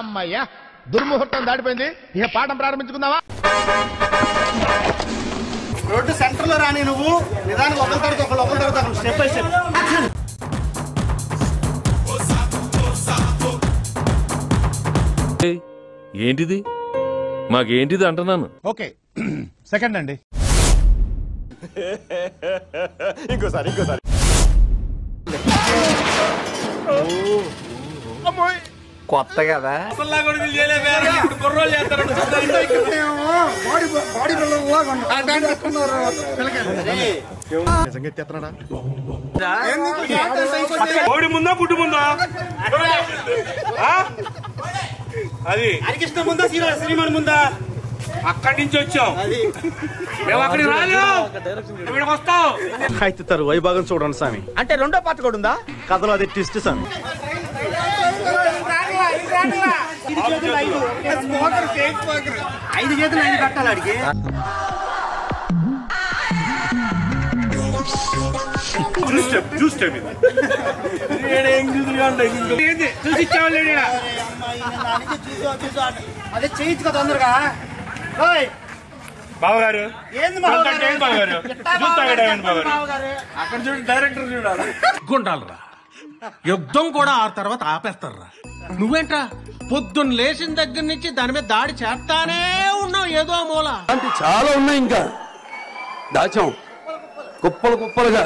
అమ్మయ్యా దుర్ముహూర్తం దాటిపోయింది. ఇక పాఠం ప్రారంభించుకుందావా? రోడ్డు సెంటర్ లో రాని నువ్వు నిదానికి ఒకరి తర్వాత స్టెప్ బై స్టెప్. ఏంటిది? మాకేంటిది అంటున్నాను. ఓకే సెకండ్ అండి. ఇంకోసారి కొత్త కదా ముందా పుట్టు ముందా అది హరికృష్ణ ముందా శ్రీమణి ముందా? అక్కడి నుంచి వచ్చాం మేము, అక్కడికి రాలేవు, ఇక్కడికి వస్తాం. అయితే తరు వైభాగం చూడండి స్వామి. అంటే రెండో పార్ట్ కూడా ఉందా? కథలో అది ట్విస్ట్ స్వామి. 5 చేతులు 5 కట్టాలి అడిగి. అదే చేయించు కదా తొందరగా. బావగారు ఏంది అక్కడ చూడు, డైరెక్టర్ చూడాలి. గుండాలరా యుద్ధం కూడా ఆ తర్వాత ఆపేస్తారా? నువ్వేంట్రా పొద్దున్న లేచిన దగ్గర నుంచి దాని మీద దాడి చేస్తానే ఉన్నావు ఏదో మూల. చాలా ఉన్నాయి, ఇంకా దాచాం కుప్పలుగా.